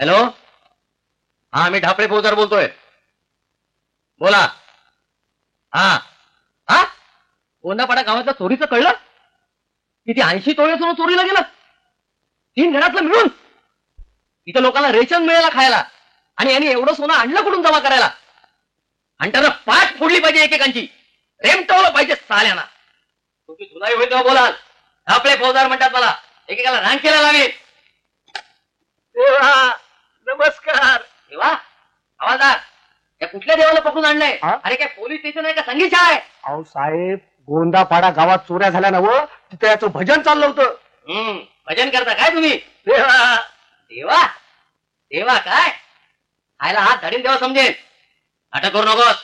Hello, हा मी ढापळे फौजदार बोलतोय. बोला. हा हा कोंडापाडा गावातल्या चोरीचं कळलं? किती 80 तोळे सोनं चोरीला गेलं, 3 घरातलं मिळून. इथं लोकांना रेशन मिळायला खायला, आणि यांनी एवढं सोनं आणलं कुठून जमा करायला? आणि त्यांना पाठ फोडली पाहिजे एकेकांची, रेमटवलं पाहिजे साल्याना. तुमची धुलाई होईल तेव्हा बोलाल. ढापळे फौजदार म्हणतात मला, एकेकाला रांकेला लावेल. देवा नमस्कार. देवा हवालदार, या कुठल्या देवाला पकडून आणलंय? अरे काय पोलीस स्टेशन आहे का संगीत आहे? अहो साहेब, गोंदापाडा गावात चोऱ्या झाल्या ना व, तिथे याचं भजन चाललं होतं. भजन करता काय तुम्ही? देवा देवा देवा काय खायला हात धडील तेव्हा समजेल. अटक करू नकोस.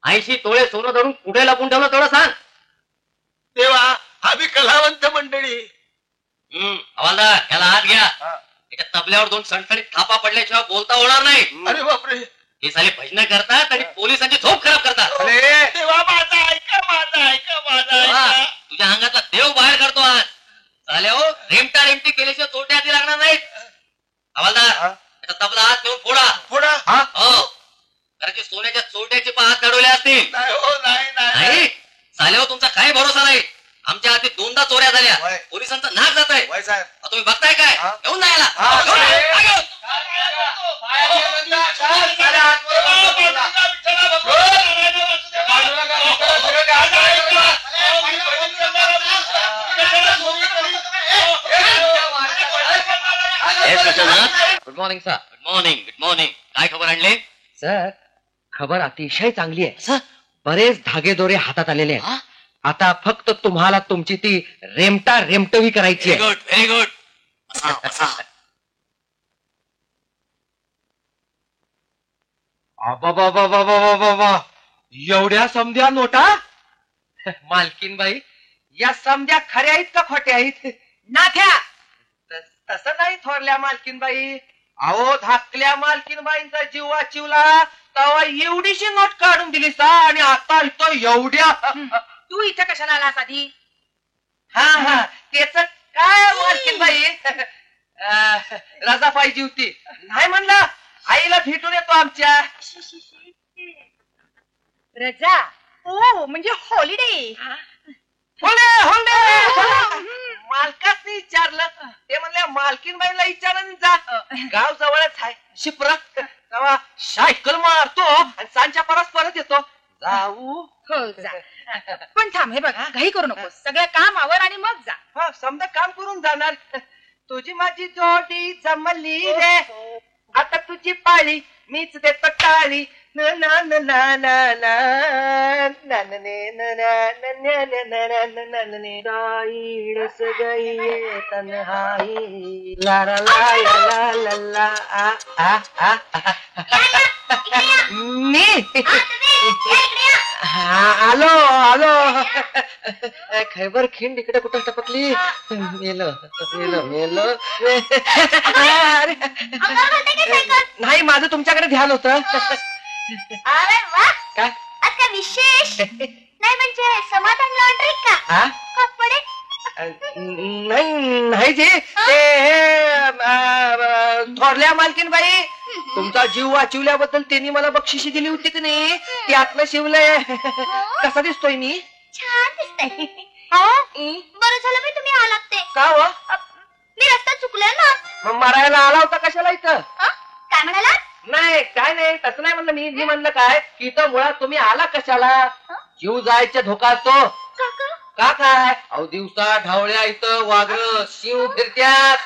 80 तोळे सोनं धरून कुठे लपून ठेवलं तेवढं सांग. तेव्हा आम्ही कलावंत मंडळी. हवालदार, याला हात घ्या. याच्या तबल्यावर 2 सणसणीत थापा पडल्याशिवाय बोलता होणार नाही. अरे बापरे, हे साले भजन करतात आणि पोलिसांची झोप खराब करतात. तेव्हा माझा ऐका, माझा ऐका, माझा ऐका. तुझ्या अंगातला देव बाहेर करतो आज. चाले हो, रेमटा रेमटी केल्याशिवाय चोट्या हाती लागणार नाहीत. हवालदार, याचा तबला हात घेऊन फोडा. पुढं हो, कारण की सोन्याच्या चोट्याचे पण हात दडवले असतील. नाही हो, नाही नाही नाही चाले हो, तुमचा काही भरोसा नाही. आमच्या हाती 2दा चोऱ्या झाल्या. होय. पोलिसांचं नाक जात आहे. होय साहेब. तुम्ही बघताय काय? घेऊन जायला good morning sir. Good morning, good morning. काय खबर आणली? सर, खबर अतिशय चांगली आहे. बरेच धागेदोरे हातात आलेले आहेत. आता फक्त तुम्हाला तुमची ती रेमटा रेमटवी करायची आहे. Good, very good. बाबा, एवढ्या समध्या नोटा? मालकीनबाई, या समध्या खऱ्या आहेत का खोट्या आहेत? नाथ्या, तसं नाही थोरल्या मालकीनबाई. अहो, धाकल्या मालकीनबाईंचा जीव वाचिवला तेव्हा एवढीशी नोट काढून दिली सा, आणि आता इथं एवढ्या. तू इथं कशाला आलास आधी? हा, त्याच काय मालकीनबाई, रजा पाहिजे होती. नाही म्हणलं, आईला भेटून येतो आमच्या. रजा? ओ म्हणजे हॉलिडे. मालकाच विचारलं, ते म्हणले मालकीनबाईला विचारून जा. गाव जवळच आहे, शिप्रा. तेव्हा सायकल मारतो आणि सांच्या परत येतो. जाऊ. हो जा. पण थांब, हे बघा, घाई करू नको. सगळं काम आवर आणि मग जा. हा, समजा काम करून जाणार. तुझी माझी जोडी जमली रे, आता तुझी पाळी, मीच देतो टाळी. आलो. खैबर खिंड इकडे कुठं टपकली? मेलो. नाही, माझं तुमच्याकडे ध्यान होत. अरे वा, काय? आज काय विशेष नाही, म्हणजे समाधान लॉन्ड्री का कपडे? नाही जी, ते थोरल्या मालकीनबाई, तुमचा जीव वाचवल्याबद्दल त्यांनी मला बक्षिशी दिली होती की नाही, ती आतलं शिवलंय. कसा दिसतोय मी? छान दिसतंय. बरं झालं मी तुम्ही आलात ते. का हो? मी रस्ता चुकलोय ना. मग मारायला आला होता कशाला इथं? काय म्हणाला? नाही, काय नाही, तसं नाही म्हणलं मी. म्हणलं काय की इथं मुळात तुम्ही आला कशाला? जीव जायच्या धोका असतो का? काय अहो, दिवसा ढावळ्या इथं वाघर शिव फिरत्यात.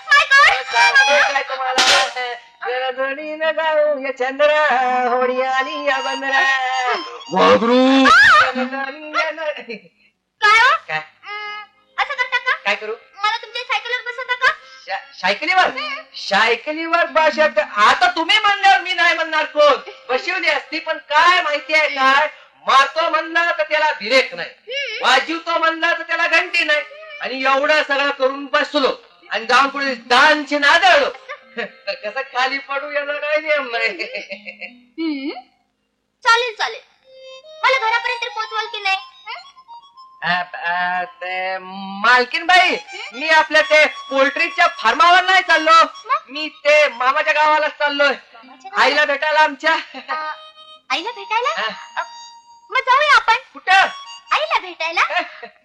काय तुम्हाला गाऊ चंद्र होडी आली या बंदरा वाघरू. काय हो? काय असं करता का? काय करू? मला तुमच्या सायकलवर बसवता का? सायकलीवर बसत. आता तुम्ही म्हणल्यावर मी नाही म्हणणार. कोण बसवली असती, पण काय माहिती आहे काय, मारतो म्हणलं तर त्याला बिरेक नाही, वाजवतो म्हणलं तर त्याला घंटी नाही, आणि एवढं सगळं करून बसलो आणि जाऊन पुढे दानची नादळलो तर कसं खाली पडू याचा काय नियम नाही. चालेल. मला घरापर्यंत पोहोचवाल की नाही? ते मालकीन बाई, मी आपल्या ते पोल्ट्रीच्या फार्मावर नाही चाललो, मी ते मामाच्या गावाला चाललोय आईला भेटायला आमच्या. आईला भेटायला मग जाऊया आपण. कुठं? आईला भेटायला.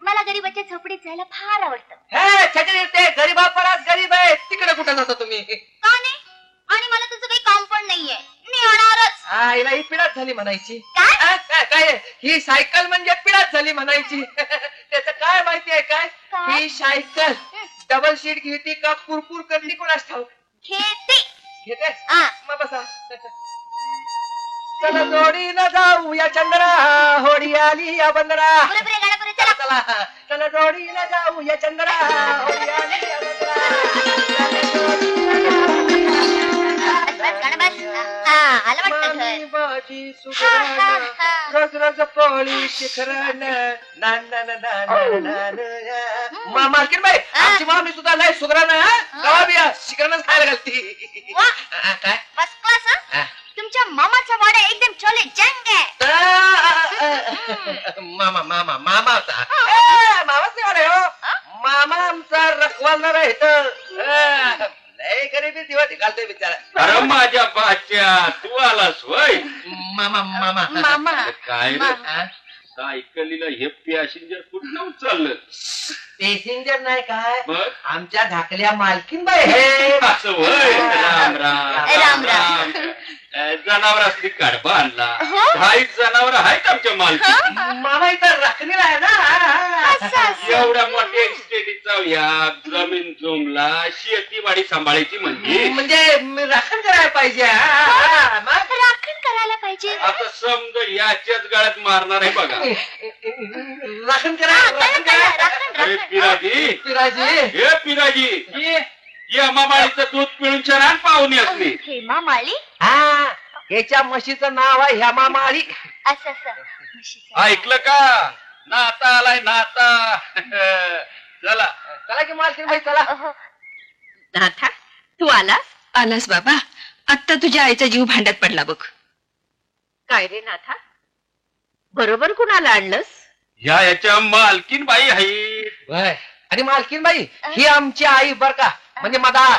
मला गरीबाच्या झोपडीत जायला फार आवडतं. हे छटे, ते गरीबापणाच गरीब आहे, तिकडे कुठं जाता तुम्ही? का नाही? आणि मला तुझं काही काम पण नाहीये, मी येणारच. आईला ही पिढाच झाली म्हणायची. काय? काय ही सायकल म्हणजे पिढाच झाली म्हणायची. त्याचं काय माहितीये काय? काय? ही सायकल डबल सीट घेते का कुरकुर करते कोणाच ठाऊक. घेते. घेते? आ, मग बसा. चला जोडीनं जाऊया चंद्रा, होडी आली या बंदरा. पुरे पुरे गाणं पुरे, चला. चला चला जोडीनं जाऊया चंद्रा, होडी आली या बंदरा. बस गाणं बस. हा, आलं वाटतं घर. मामी बाजी हा, सुगरण, हा. रोज रोज पोळी शिखरण, ना ना ना ना ना ना ना. मालकीन बाई, आमची मामी सुद्धा लय सुगरण गावा बिया शिखरणच खायला घालती. वा. काय? First class. हा. तुमच्या मामाचा वाडा एकदम छोले जंग आहे. मामा मामा मामा होता. मामाच नाही वाडे हो. मामा आमचा रखवालदार आहे इथं. लय गरिबी दिवस घालतोय बिचारा. अरे माझ्या बाच्या तू आलास होय. मामा मामा मामा. काय रे सायकलीला हे पॅसेंजर कुठं उचललं? पॅसेंजर नाही काय, मग आमच्या धाकल्या मालकीन बाई हे. असं होय. राम राम राम राम. जनावर असली कडबा आणला. हो? 10 जनावर आहेत आमच्या मालकी. मामा इथं राखणीला आहे ना. असं असं. एवढ्या मोठ्या इस्टेटीचा ह्या जमीन जोमला शेतीवाडी सांभाळायची म्हणजे राखण करायला पाहिजे. मग राखण करायला पाहिजे. आता समजा याच्याच गाळ्यात मारणार आहे बघा. राखण करा, हा, राखण करा, करा. राखण, अरे राखण. पिराजी, पिराजी हे पिराजी, या मामाळीचं दूध पिळून छान पाहुणे असली. हेमा माळी. हा, याच्या म्हशीचं नाव आहे हेमा माळी. असं असं. म्हशीचं. ऐकलं का? नाता आलाय नाता. चला चला की मालकीन बाई चला. अहो, नाथा, तू आलास? आलास बाबा. आता तुझ्या आईचा जीव भांड्यात पडला बघ. काय रे नाथा, बरोबर कुणाला आणलंस? याच्या मालकीन बाई आहेत. होय. आणि मालकीन बाई ही आमची आई बर का, म्हणजे मदार.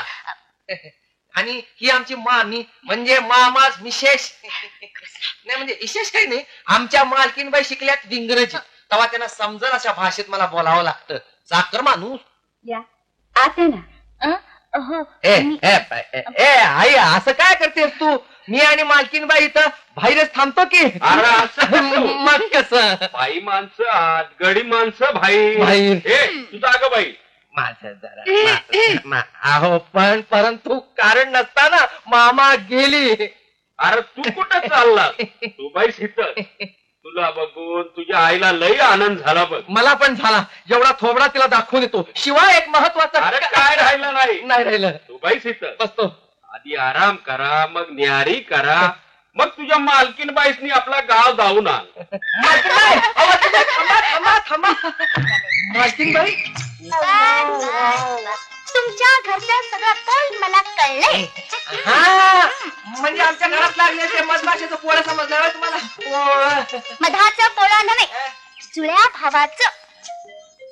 आणि ही आमची मामी म्हणजे मामाच विशेष. नाही म्हणजे विशेष काही नाही, आमच्या मालकीन बाई शिकल्यात इंग्रजी, तेव्हा त्यांना समजल अशा भाषेत मला बोलावं लागतं. चाकर माणूस. या आते ना. अहो, ए आई असं काय करतेस तू? मी आणि मालकीन बाई इथं बाहेरच थांबतो की. अरे असं मग कसं? बाई माणसं आत, गडी माणसं बाई. बाई. हे तुझा अगं बाई. माझं जरा अहो पण परंतु कारण नसताना मामा गेली. अरे तू कुठं चालला? तू बाई इथं. तुला बघून तुझ्या आईला लई आनंद झाला बघ. मला पण झाला. एवढा थोबडा तिला दाखवून येतो. शिवाय एक महत्वाचा अरे काय राहिलं नाही. नाही राहिलं. तू बाईस इथं बसतो. आधी आराम करा, मग न्यारी करा, मग तुझ्या मालकीन बाईसनी आपला गाव धावून आण. मालकीन बाई, अहो, थांबा थांबा थांबा. मालकीन बाई तुमच्या घरचं सगळं पोल मला कळलंय. हा, म्हणजे आमच्या घरात लागले ते मधमाशाचं पोळं समजलं होय तुम्हाला? पोळं. मधाचं पोळा नव्हे, जुळ्या भावाचं.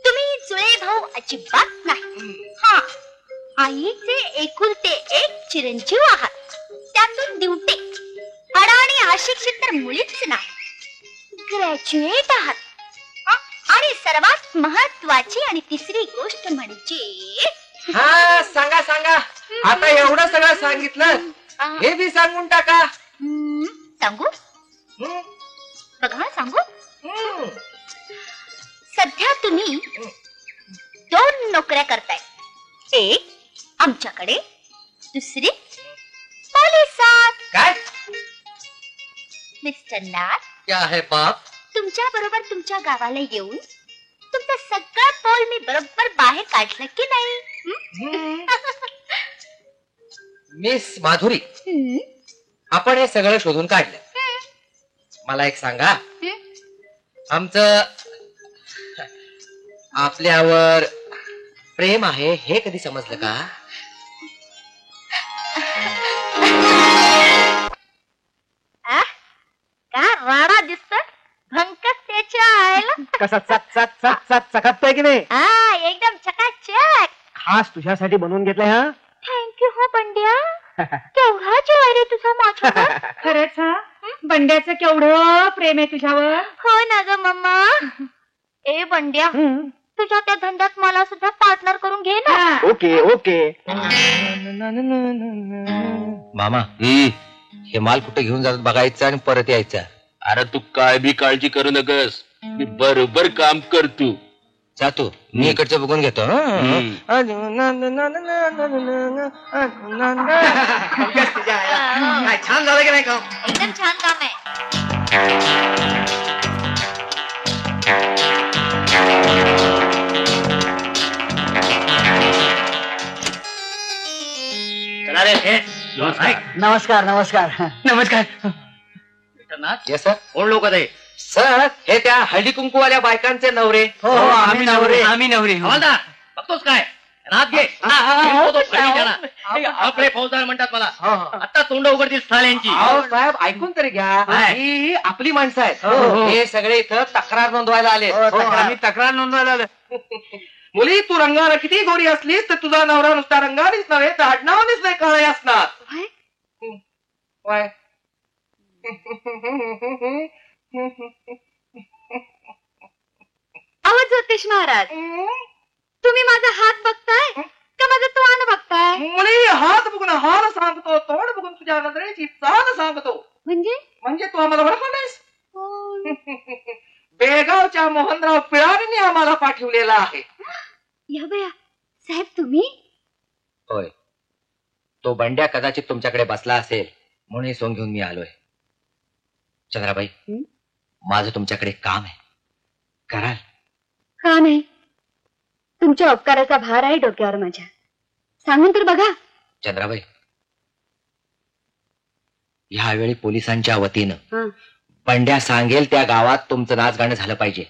तुम्ही जुळे भाऊ अजिबात नाही. हा, आईचे एकुलते एक चिरंजीव आहात, त्यातून दिवटे. अडाणी अशिक्षित तर मुळीच नाही, ग्रॅज्युएट आहात. आणि सर्वात महत्वाची आणि तिसरी गोष्ट म्हणजे हा, सांगा सांगा. आता एवढं सगळं सांगितलं, हे बी सांगून टाका. सांगू? हं? बघा सांगू. हं. सध्या तुम्ही 2 नोकऱ्या करताय. एक आमच्याकडे, दुसरी पोलिसात. काय? मिस्टर नाथ, क्या है बाप? तुमच्या बरोबर तुमच्या गावाला येऊन तुमचं सगळं पोल मी बरोबर बाहेर काढलं की नाही? मिस माधुरी, आपण हे सगळं शोधून काढलं. मला एक सांगा, आमचं आपल्यावर प्रेम आहे हे कधी समजलं का? का राडा दिसत भंकस त्याच्या आईला. कसा चक चक चक नाच चकाकतोय की नाही? हा एकदम चकाचक. खास तुझ्यासाठी बनवून घेतलंय हा. थँक्यू हो बंड्या. केवढा जीव रे तुझा माझ्यावर. खरंच हा बंड्याचं केवढं प्रेम आहे तुझ्यावर. हो ना ग मम्मा. ए बंड्या, तुझ्या त्या धंद्यात मला सुद्धा पार्टनर करून घे ना. Okay okay. मामा हे माल कुठे घेऊन जातात बघायचं आणि परत यायचं. अरे तू काय बी काळजी करू नकस, मी बरोबर काम करतो. जातो मी इकडचं बघून घेतो. काय छान झालं की नाही काम? एकदम छान काम आहे. चला रे हे. नमस्कार नमस्कार नमस्कार. Vitthalnath, yes sir. कोण लोक ते? सर हे त्या हळदी कुंकूवाल्या बायकांचे नवरे. हो हो आम्ही नवरे आम्ही नवरे. हवालदार, बघतोस काय? हात घे. घेतो तो फळी त्याला. हे आपले फौजदार म्हणतात मला. आता तोंड उघडतील स्थाल्यांची. अहो साहेब ऐकून तरी घ्या. काय? ही आपली माणसं आहेत. हो. हे सगळे इथं तक्रार नोंदवायला आले. आम्ही तक्रार नोंदवायला आलो. मुली तू रंगाला किती गोरी असलीस तर तुझा नवरा नुसता रंगानेच नव्हे तर आडनावानेच नाही काळे असणार. काय? अहो ज्योतिष महाराज, तुम्ही माझा हात बघताय का माझा तोंड बघताय? मुली हात बघून हार सांगतो, तोंड बघून तुझ्या नजरेची चाल सांगतो. म्हणजे तू आम्हाला ओळखलं नाहीस? बेळगावच्या मोहनराव पिळारीने आम्हाला पाठवलेला आहे. या बया साहेब तुम्ही? होय, तो बंड्या कदाचित तुमच्याकडे बसला असेल म्हणून हे सोंग घेऊन मी आलोय. चंद्राबाई, माझं तुमच्याकडे काम आहे, कराल? का नाही? तुमच्या उपकाराचा भार आहे डोक्यावर माझ्या. सांगून तर बघा. चंद्राबाई, ह्यावेळी पोलिसांच्या वतीनं बंड्या सांगेल त्या गावात तुमचं नाच गाणं झालं पाहिजे.